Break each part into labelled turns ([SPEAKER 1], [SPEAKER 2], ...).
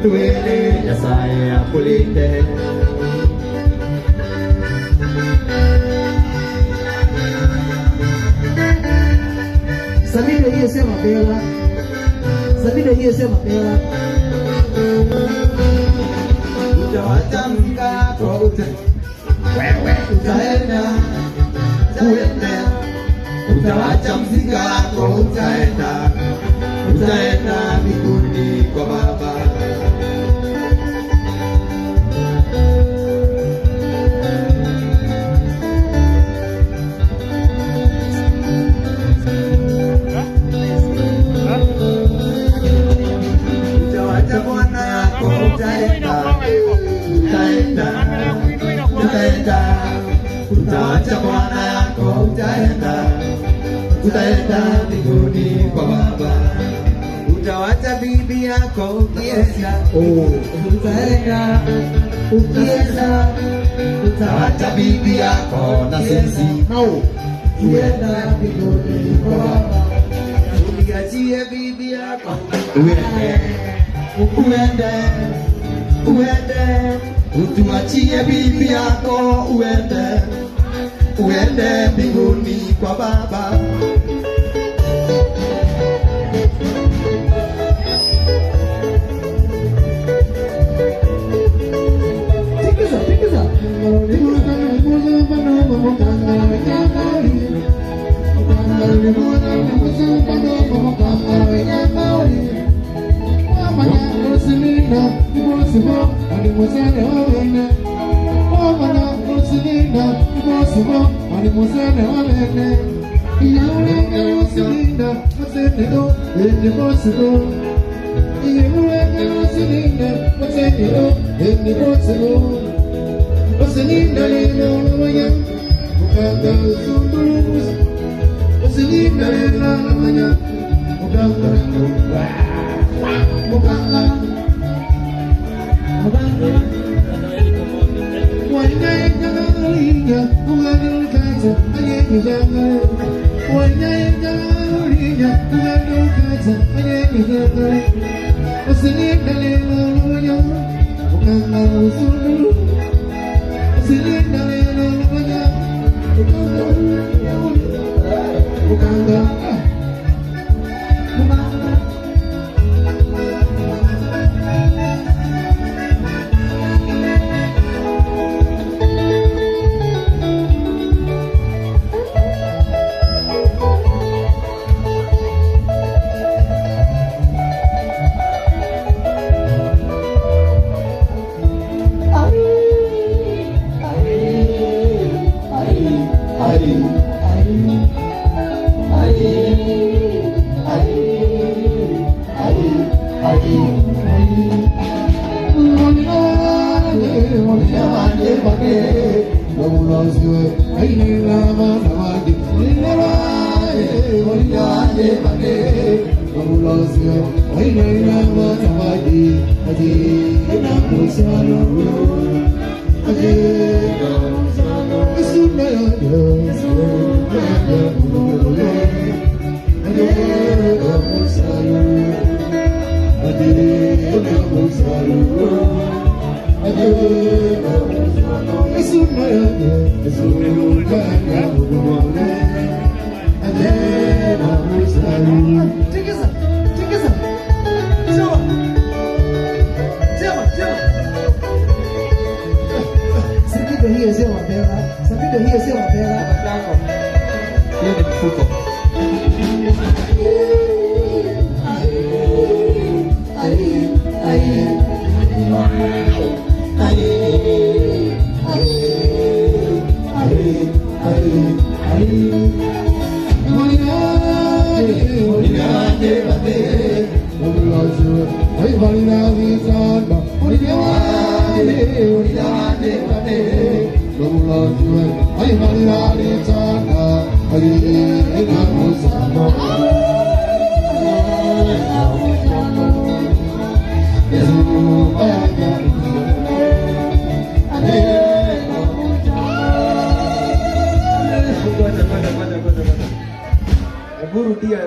[SPEAKER 1] tuwele Nyasaye akulinde.
[SPEAKER 2] Sabine hiyo sema bela. Sabine hiyo sema bela.
[SPEAKER 1] Utawacha mzika kwa wewe utaenda utawacha mzika wako utaenda mbinguni kwa Baba. Utawacha Bwana yako utaenda utawacha Bwana yako utaenda mbinguni kwa Baba. Utawacha bibi yako ukienda utawacha bibi yako na sisi uenda mbinguni kwa Baba. Uniachie bibi yako uende utuachie bibi yako uende mbinguni kwa Baba.
[SPEAKER 2] Tikiza.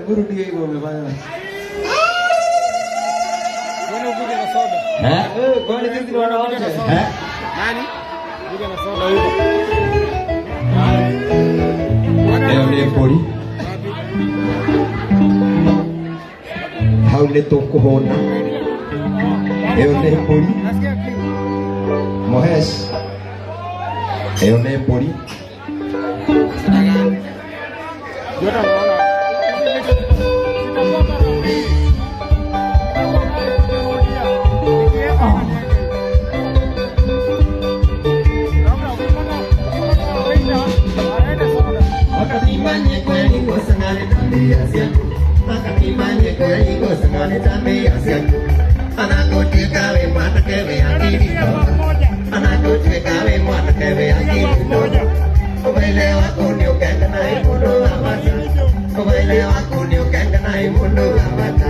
[SPEAKER 3] Buru dia hivyo umefanya. Bwana ukuje na
[SPEAKER 2] Kwani sisi ni wanawake?
[SPEAKER 3] Nani? Kuja na soda huko.
[SPEAKER 1] Leo ni mbũri hau nĩ tũkũhũna. Ĩyo nĩ mbũri Mohesh, ĩyo nĩ mbũri. Makatimanye kweli kosangane tambia siaku. Makatimanye kweli kosangane tambia siaku. Anakotika we mwana kewe akili toka. Anakotika we mwana kewe akili toka. Uwelewa kuni ukenda na imundo amata. Uwelewa kuni ukenda na imundo amata.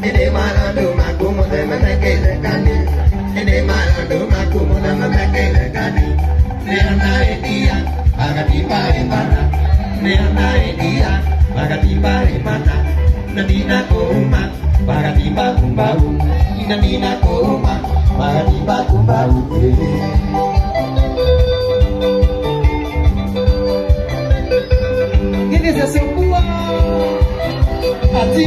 [SPEAKER 1] Ine malando makumu de mamekele kani. Ine malando makumu de mamekele kani. Neana edia agatipa embana. Neana edia agatipa embana. Nadina kouma agatipa kumbau. Nadina kouma agatipa kumbau.
[SPEAKER 2] Ini sesuatu
[SPEAKER 1] Ati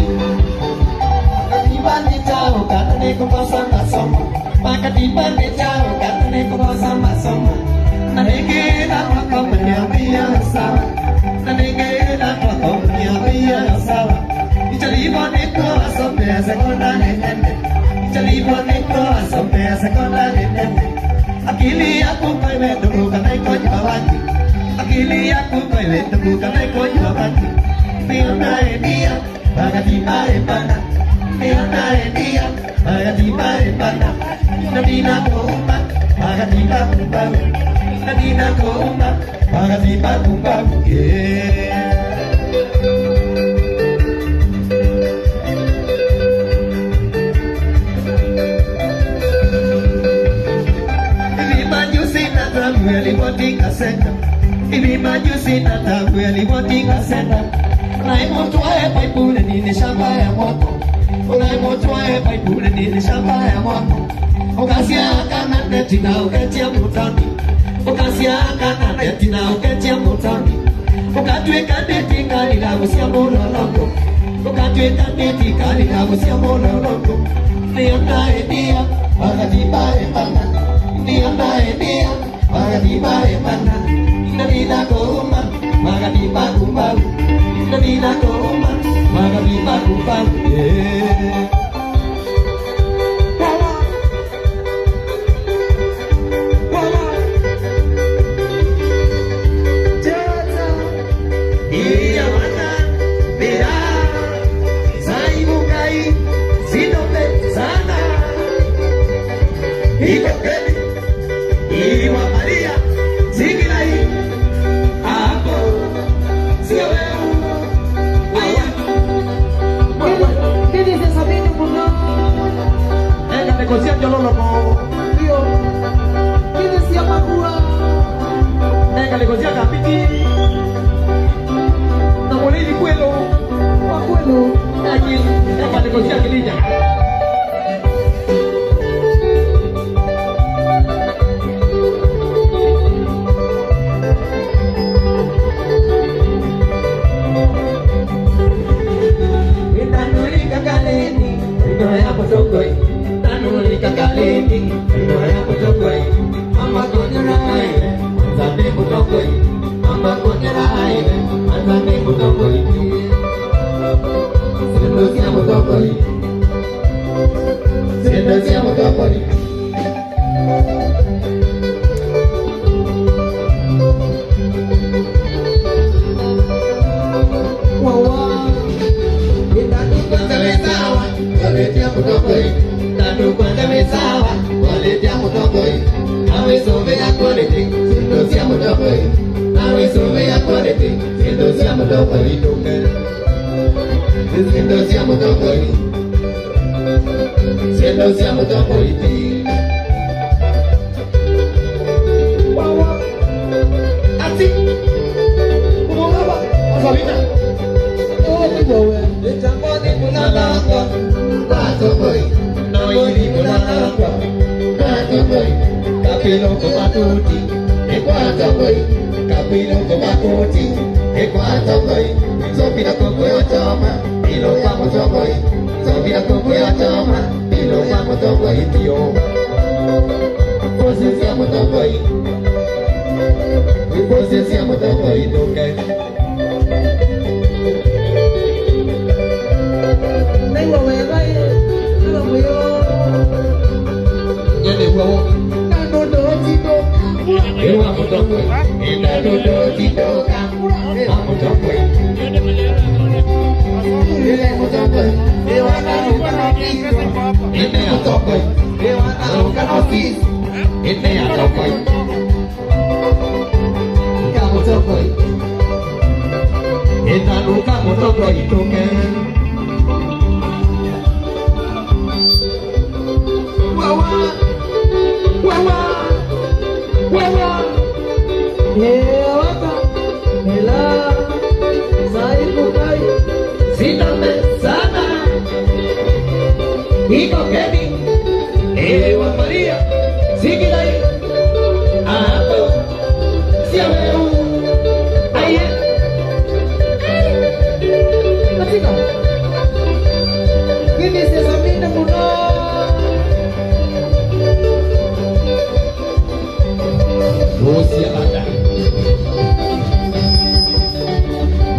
[SPEAKER 1] Makatibani jauh katane kupasan basoma. Makatibani jauh katane kupasan basoma. Nanenge na makamnya biasa. Nanenge na makamnya biasa. Ichalibone ko asombe sekonda nene. Ichalibone ko asombe sekonda nene. Akili yako kaiwe tubuka na ikojawati. Akili yako kaiwe tubuka na ikojawati. Niona edia bagatiba embana. Niona edia bagatiba embana. Nadina koumba bagatiba kumbau. Nadina koumba bagatiba kumbau. Ibi majusi na tabueli motinga senda. Ibi majusi na tabueli motinga senda. Unaimotwae paipule nini shamba ya moto. Unaimotwae paipule nini shamba ya moto. Ukasia kana neti na uketia mutani. Ukasia kana neti na uketia mutani. Ukatweka neti kali la usia mololongo. Ukatweka neti kali la usia mololongo. Niona edia bagatiba embana. Niona edia bagatiba embana. Nadina kouma bagatiba kumbau. Nadina kouma bagatiba kumbau. Negociando lo loco.
[SPEAKER 2] Dio. Ini siapa gua?
[SPEAKER 1] Nega negociar kapiti. Na boleh di kuelo.
[SPEAKER 2] Kwa kwenu.
[SPEAKER 1] Lagi nega negociar kilinya. Itanuri kakaleni, ino ya potokoi. Tanuli kakaleni, ino ya potokoi. Mama konyera aile, manzane potokoi. Mama konyera aile, manzane potokoi. Siendo sia potokoi. Siendo sia potokoi. Wawa, itatu kwanza mesawa, waletea potokoi. Tanu kwanza mesawa, waletea potokoi. Nawe sovea quality, siendo sia potokoi. Nawe sovea quality, siendo sia potokoi. Siendo sia potokoi. Siendo sia potokoi. Wawa, ati, kumulaba, asabina.
[SPEAKER 2] Oh, ni wewe.
[SPEAKER 1] Itamboni kuna lako, potokoi. No ni mulangwa Katongoi Kapilo kumatuti Ekwatongoi Kapilo kumakuti Ekwatongoi Sopina koko yo choma Pilo kamotongoi Sopina koko yo choma Pilo kamotongoi Tio Voces kamotongoi Voces kamotongoi Doke
[SPEAKER 2] Tengo bebé, no lo veo.
[SPEAKER 1] Jadi wow
[SPEAKER 2] Nano do tito,
[SPEAKER 1] Ewa motongoi Ina dodo tito Kamotongoi
[SPEAKER 2] ele motongoi, ewa nano kano tito,
[SPEAKER 1] Ine atongoi
[SPEAKER 2] ewa nano kano tito,
[SPEAKER 1] Ine atongoi
[SPEAKER 2] kamo tongoi.
[SPEAKER 1] Ina luka motongoi Doke
[SPEAKER 2] Wawa, wawa, wawa. Ewa ka, ela, sai bukai.
[SPEAKER 1] Sitame sana Iko Keni Ewa Maria Sikilai Apo Siameu Aye
[SPEAKER 2] Katika, kini sasa mina muno.
[SPEAKER 1] Bosia ada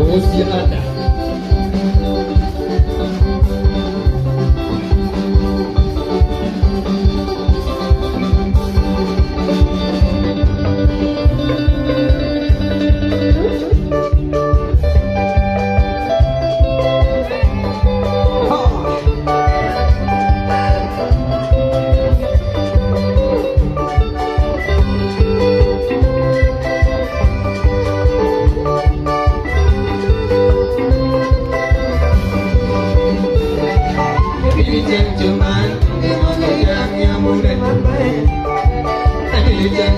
[SPEAKER 1] Bosia ada Cuman yang mudah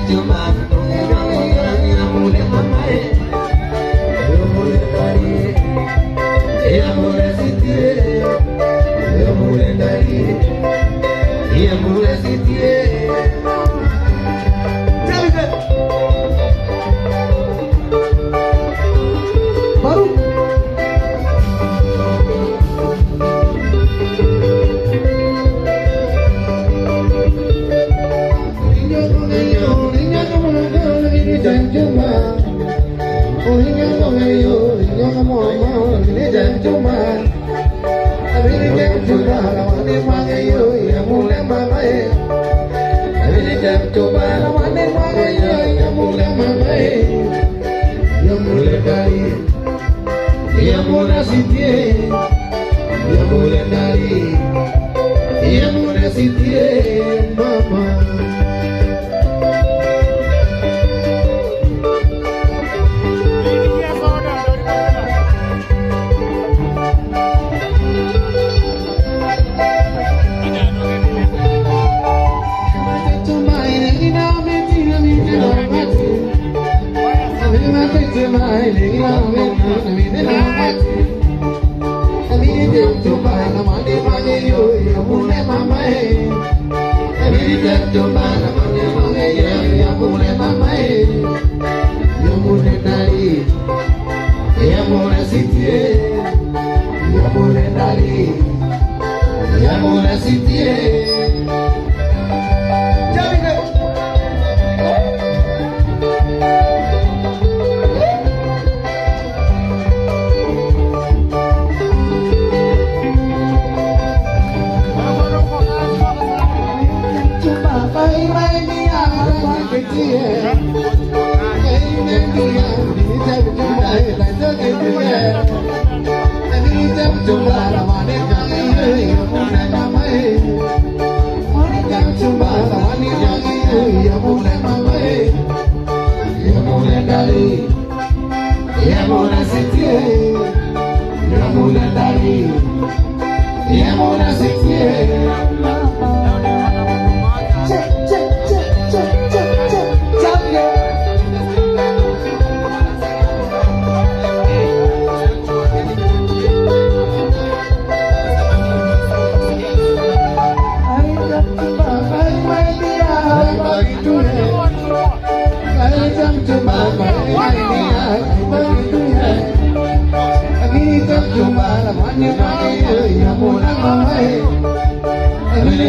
[SPEAKER 1] cuman yang mudah yang mudah sitie yang mudah dari yang mudah sitie
[SPEAKER 2] Baru.
[SPEAKER 1] Mama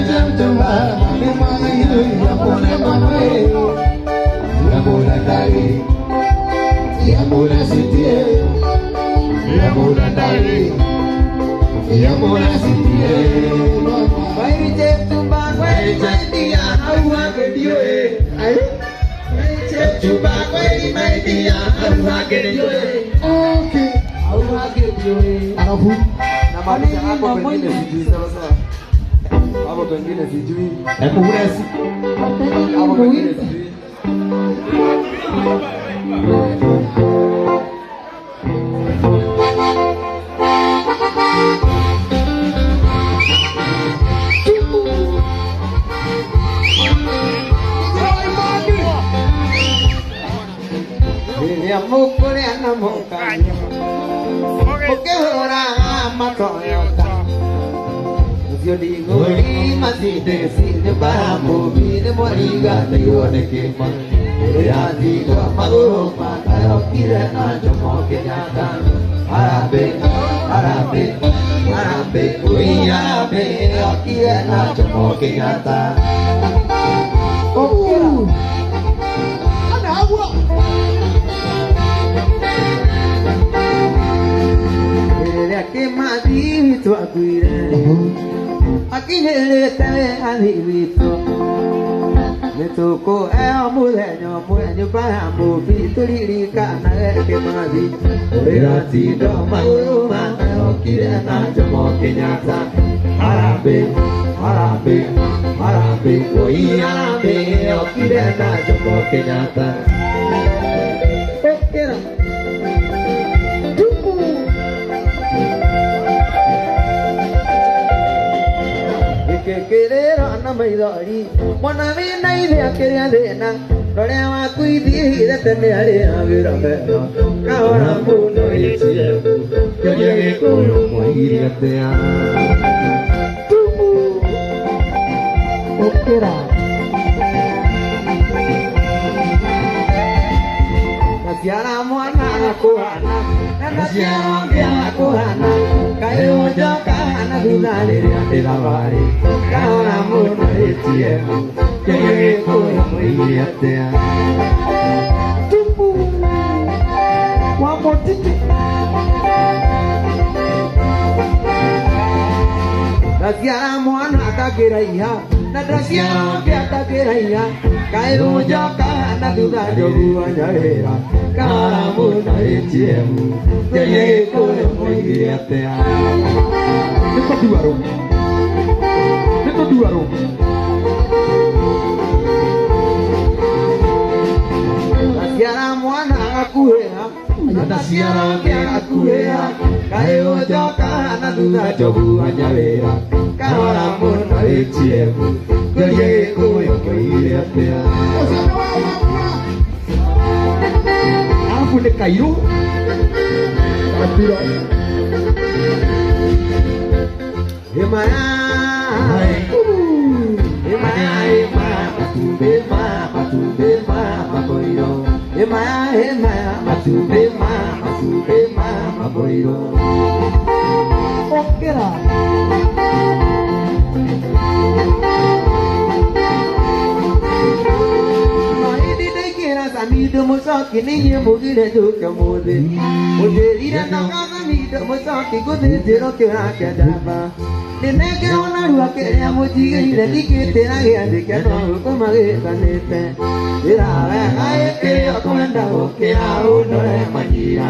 [SPEAKER 1] jam jumpa di mana itu yang boleh mamai, yang boleh dari, yang boleh sitie, yang boleh dari, yang boleh sitie. Bayi jam jumpa, bayi jam dia awak video jumpa bayi dia awak video. Oke, awak video. Aku nama dia apa begini sih salah. Apa begini sih Jui? Aku udah sih. Apa begini sih? Ini mukul yang namukan. Oke orang matoyota. Jadi ngori masih desi nyebamu bine moriga tayo nekema. Ya di gua malu matayo kira aja mau kenyata. Arabe kuya be kira aja mau kenyata. Oh, ada apa? Ele que madi tu aguira. Aquí le tele alivito me tocó el muleño para mover tu lírica na que madi era si do mauma no quiere na como que nyata arabe oi arabe no quiere na como que nyata querer ana mai dori mona me nai le querer de na dore ma kui di de tene ale avira me ka ora mu no ichi yo ye ko no mo iri te a okera nasiara mona ko ana nasiara ko ana kayo joka ana dunale de la vare kaona mono etie ke ko mo iete tupu wa potiti nasiara mona takiraiha nasiara ke takiraiha kayo joka ana dunale buanyahera kaona mono etie ke ko mo iete itu dua rom. Itu dua rom. Nasiara mwana aku ya, nasiara ke aku ya. Kayo joka na duga jobu anyalera. Kaora mwana echiemu. Geye ko yo koire atea. Aku de Cairo. Apiro. Himaya, okera. Amido mosaki ni mugire tu kamude mudira takana amido mosaki kude tero kera kadaba dene ke ona ruwa ke ya mujire dike tera ya dike no ko mage kanete ira ai ke akwenda ke au no le majira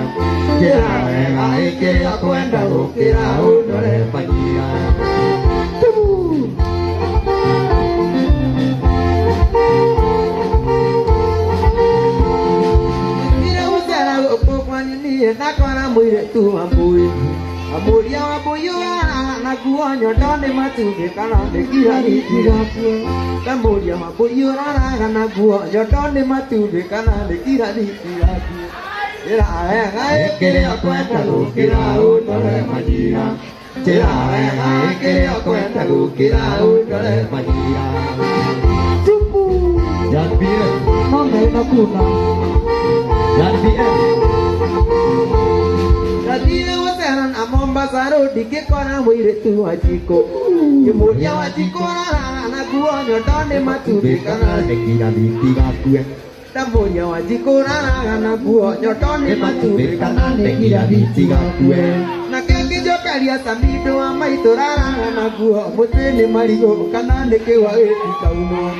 [SPEAKER 1] ira ai ke akwenda ke au no le majira na kora muire tu ambui amburi abuyo na kuonyo donde matuke kana de kirari kirapu amburi abuyo na kuonyo donde matuke kana de kirari kirapu era ai kere akwenda kira unore majira era ai kere akwenda kira unore majira tupu jambire nonde na kuna jambire Kadire wasaran amomba saro dike kora muire tu ajiko
[SPEAKER 2] Kemudian wajikora anak gua nyodane matu
[SPEAKER 1] Bekana nekira bitiga kue
[SPEAKER 2] Kemudian wajikora anak gua nyodane matu
[SPEAKER 1] Bekana nekira bitiga kue
[SPEAKER 2] Na keke joka dia samido ama itorara anak gua Mutene marigo kana neke wa etika uno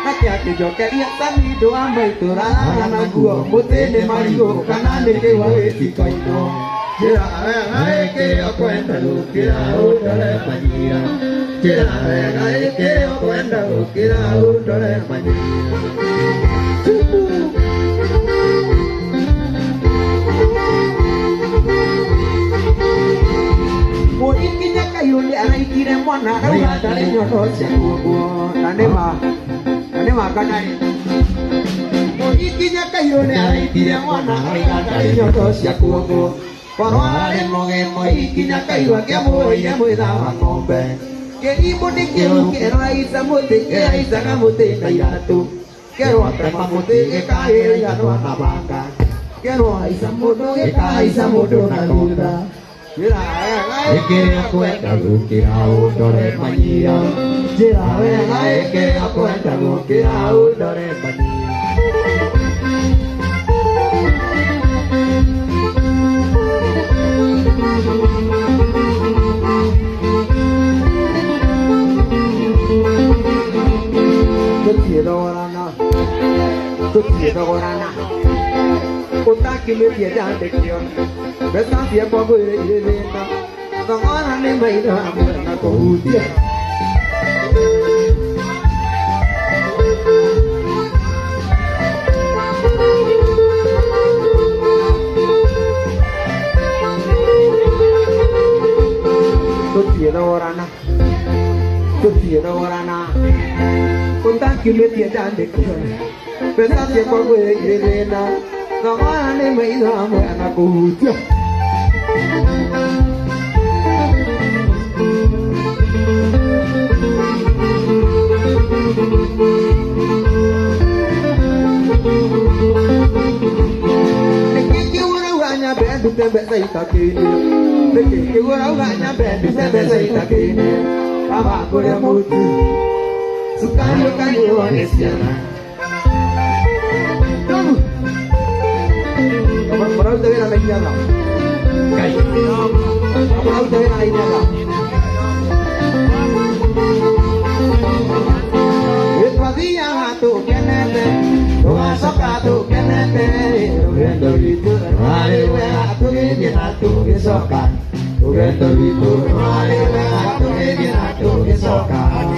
[SPEAKER 2] Na keke joka dia samido ama itorara anak gua Mutene marigo kana neke wa etika uno
[SPEAKER 1] Kira ai que yo cuenta lo kira udare manira Kira ai que yo cuenta lo kira udare manira
[SPEAKER 2] Mo ikinya kayu le ana ikire mwana rawa dale nyoto siakuo Nane ma kanari Mo ikinya kayu le ana ikire mwana rawa dale nyoto siakuo Parwale moge mo ikinya kayu ya mo da ngombe Ke ibo de ke raisa mo de ke raisa kamote na yatu Kero atrepa mo de kae ya no abaka Kero aisa mo do kaisa mo do na luda
[SPEAKER 1] que yo cuenta lo kira udare manira Kira que yo cuenta lo kira udare manira
[SPEAKER 2] Kota kini dia dah dekion, besar dia bawa ini lena, tangan ni mai dah mana kau dia. Kutiara orana, kota kini dia dah dekion, besar dia bawa ini lena. Tangan ni mai dah mana kau dia. Nekiki orang bedu tembak saya tak kini. Nekiki orang bedu tembak saya tak kini. Apa aku yang mutu? Suka luka Indonesia. Perahu tawar na inyala.
[SPEAKER 1] Kai
[SPEAKER 2] Perahu tawar na inyala. Espadilla hatu kenete, doa sokatu kenete,
[SPEAKER 1] Ugendo itu Halewe atu ingin atu kesokan Ugendo itu Halewe atu ingin atu kesokan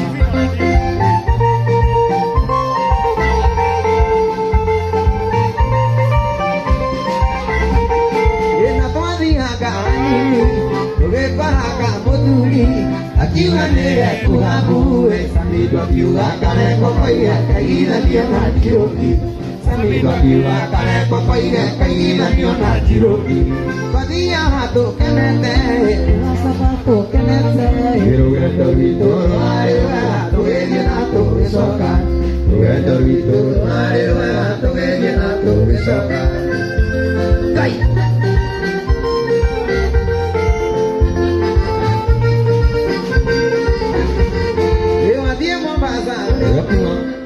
[SPEAKER 2] Akiwane kuhabu, samidwa biwa kare kokoya kaina dia najiroki. Samidwa biwa kare kokoya kaina dia najiroki. Padia hatu kenete, sapato kenete.
[SPEAKER 1] Ugendo itu
[SPEAKER 2] Halewe hatu ingin atu kesokan.
[SPEAKER 1] Ugendo itu Halewe atu ingin atu kesokan Kai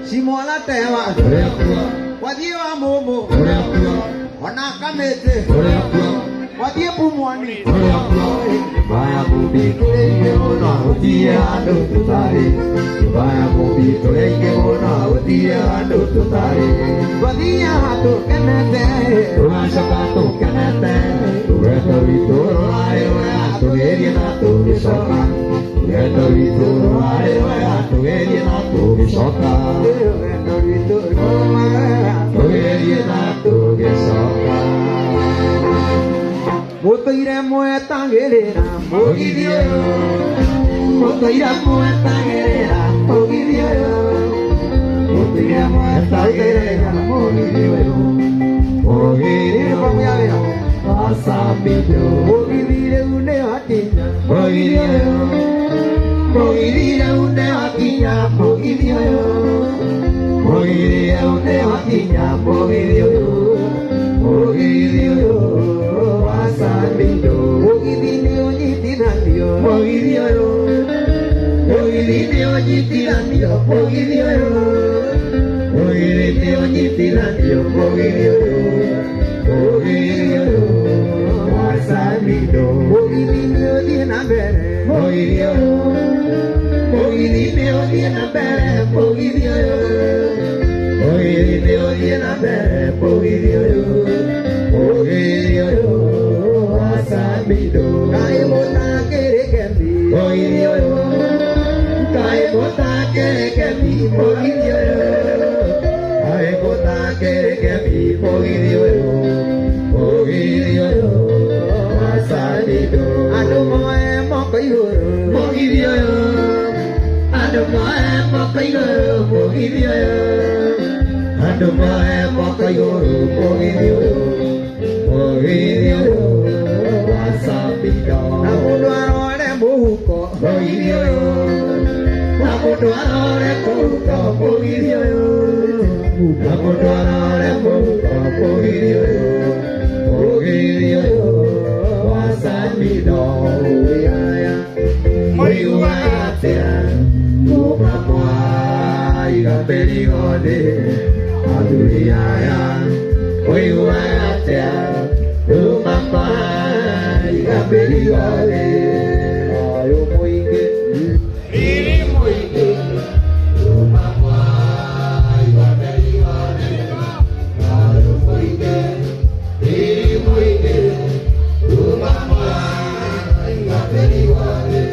[SPEAKER 2] Simola tewa, wadia wa momo, wana kamete, wadia pumwani,
[SPEAKER 1] Baya mubi tulenge mona utia ando tutare Baya mubi tulenge mona utia ando tutare
[SPEAKER 2] wadia hatu kenete,
[SPEAKER 1] Rumashakato kanete Ugendo itu Halewe atu ingin atu kesokan Ugendo itu Halewe atu ingin atu kesokan
[SPEAKER 2] endo itu rumah.
[SPEAKER 1] Ingin atu kesokan
[SPEAKER 2] Moto ira moeta gerera, mogi dio. Moto ira moeta gerera, mogi dio. Moto ira moeta gerera, mogi dio.
[SPEAKER 1] Mogi dio
[SPEAKER 2] Vamos a ver.
[SPEAKER 1] Asamido
[SPEAKER 2] Mogi dio une hatinya,
[SPEAKER 1] Mogi dio
[SPEAKER 2] mogi dio une hatinya, mogi dio.
[SPEAKER 1] Mogi dio
[SPEAKER 2] Une hatinya, mogi dio.
[SPEAKER 1] Mogi dio Asamido
[SPEAKER 2] Mogi dio nyitina dio.
[SPEAKER 1] Mogi dio Mogi Ogilini onyitiranio pogilioyo Ogilini onyitiranio pogilioyo Ogilioyo Wasamido
[SPEAKER 2] Ogilini odie na mbere
[SPEAKER 1] Ogilioyo Ogilini odie na mbere pogilioyo Ogilini odie na mbere pogilioyo Ogilioyo Wasamido
[SPEAKER 2] Kae mota kere kembi
[SPEAKER 1] Ogilioyo Kae mota kere kembi pogilioyo Kae mota kere kembi pogilioyo Pogilioyo Wasamido
[SPEAKER 2] Ado moe moko igoro
[SPEAKER 1] Pogilioyo Ado moe moko igoro Pogilioyo Ado moe moko igoro Pogilioyo Pogilioyo Wasamido
[SPEAKER 2] Namundo arore muhuko
[SPEAKER 1] Pogilioyo Namundo arore muhuko Pogilioyo Namundo arore muhuko Pogilioyo Pogilioyo Wasamido Moiuatea Kumamwa Igaperigode Aduriaya Moiuatea Kumamwa Igaperigode Ayo moige Iri moige Kumamwa Igaperigode Ayo moige Iri moige Kumamwa Igaperigode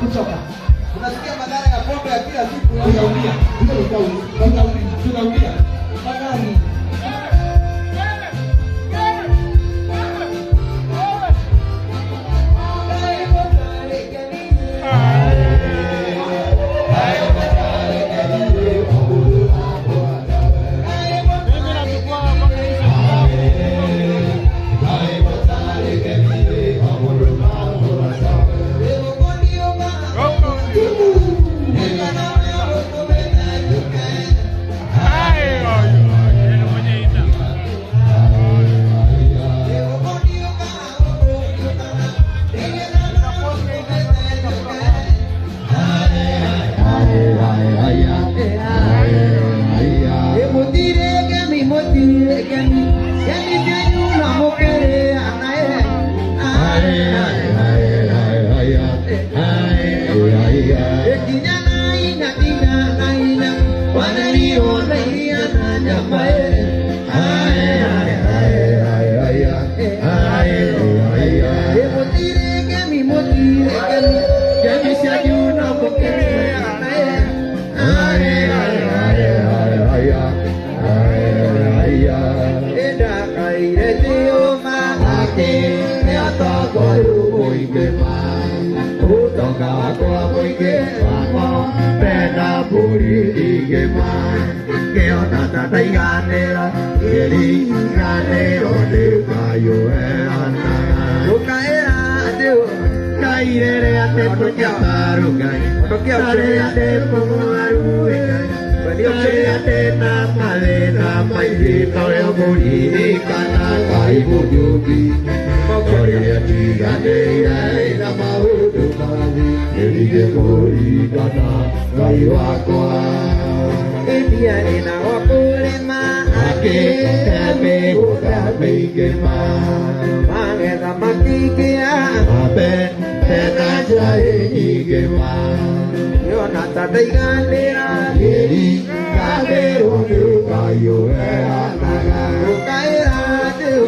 [SPEAKER 2] Kuchoka. Unasikia madhara ya pombe ya kila siku unaumia. Tunaumia. Magari.
[SPEAKER 3] Hey!
[SPEAKER 1] muri igema keona tataiganera geri ganero de kayo ana
[SPEAKER 2] Ukaera adeu
[SPEAKER 1] kairere ate punyamaru gai kare ate pumaru gai kare ate namale namai tore muri kana kai bujuki kore ati ganera ina mau dumani geri muri kana kai wakwa
[SPEAKER 2] India ina wakulima
[SPEAKER 1] ake kame ukabe gema
[SPEAKER 2] Mangeta makikia
[SPEAKER 1] abe tena jai igema
[SPEAKER 2] Yona tataiganera
[SPEAKER 1] geri kadero de kayo anaga
[SPEAKER 2] Ukaera adeu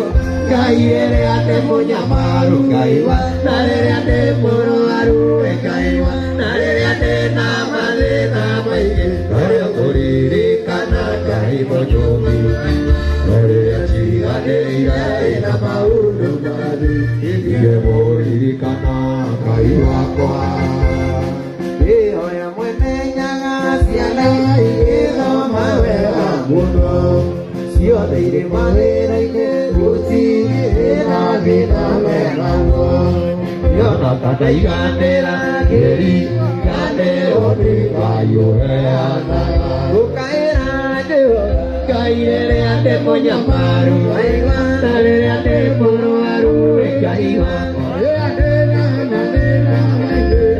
[SPEAKER 1] kaire ate munyamaru kaiwa nare ate moro aru kaiwa nare ate namale namai kare kuriri kana kai bojomi kare ati ade ina maulu mari ige mori kana kai wakwa
[SPEAKER 2] Eho ya mwene nyaga siana Eho mawe amuno Sio teire mawera ine Uti ena vina mera uo
[SPEAKER 1] Yona tatai ganera geri ganero de kayo anaga
[SPEAKER 2] Ukaera adeu
[SPEAKER 1] kaire ate munyamaru kaiwa nare ate moro aru kaiwa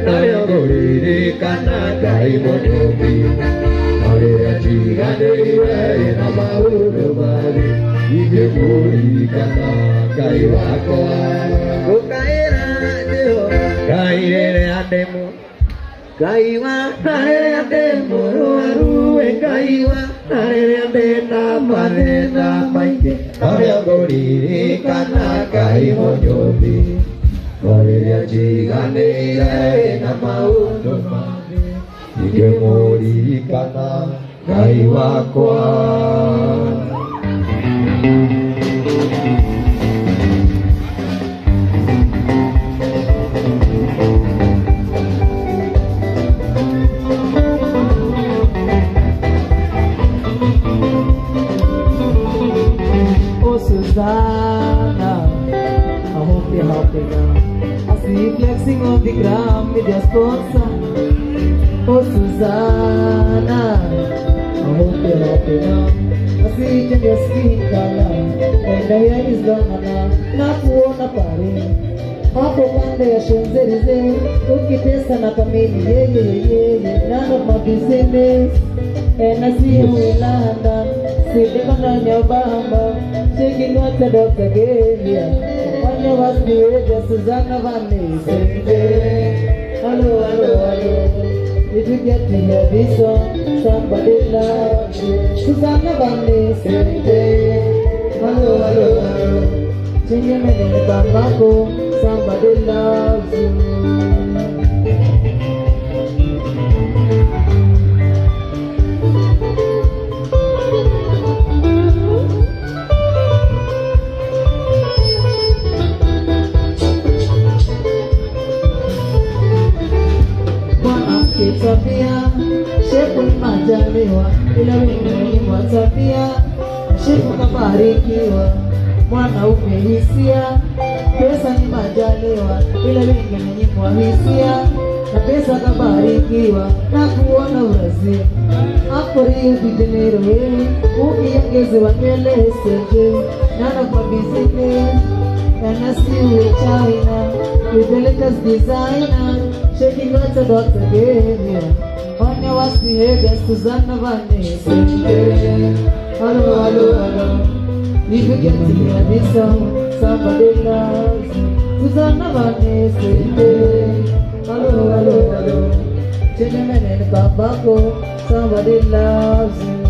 [SPEAKER 1] nare kuriri kana kai bojomi kare ati ade ina maulu mari ige mori kana kai wakwa
[SPEAKER 2] Ukaera adeu
[SPEAKER 1] kaire atemu
[SPEAKER 2] Kaiwa
[SPEAKER 1] nare ate moro aru kaiwa nare ate namale namai kare kuriri kana kai bojomi kare ati ade ina maulu mari ige mori kana kai wakwa
[SPEAKER 4] Oh Susanna, I hope you're happy now. I see you flexing on the ground with your sponsor. Oh Susanna, I hope you're happy now. I see it in your skin color, and the hair is long enough. Not kuona pale hapo pande ya Shanzelize, ukitesa na kamili yeye, none of my business. And I see you in London, sitting on your bamba, taking what the doctor gave you. When you was the Susanna Van Ness. Hello, hello, hello. Did you get to hear this song? Somebody loves you. Susanna Van Ness. Hello, hello, hello. Sing your name in the bambako. Somebody loves you. Tabia, shepu ni majaliwa, ila wengi ni matabia, shepu kabarikiwa, mwanaume hisia, pesa ni majaliwa, ila wengi ni hisia, na pesa kabarikiwa, na kuona urazi, hapo Rio de Janeiro, ukiongezewa nywele seje, none of my business, and I see you in China, with the latest designer. Shaking what the doctor gave you. On your was behavior, Susanna Van Ness. Hello, hello, hello. If you get to hear this song, somebody loves you. Susanna Van Ness. Hello, hello, hello. Gentlemen in the bambako, somebody loves you.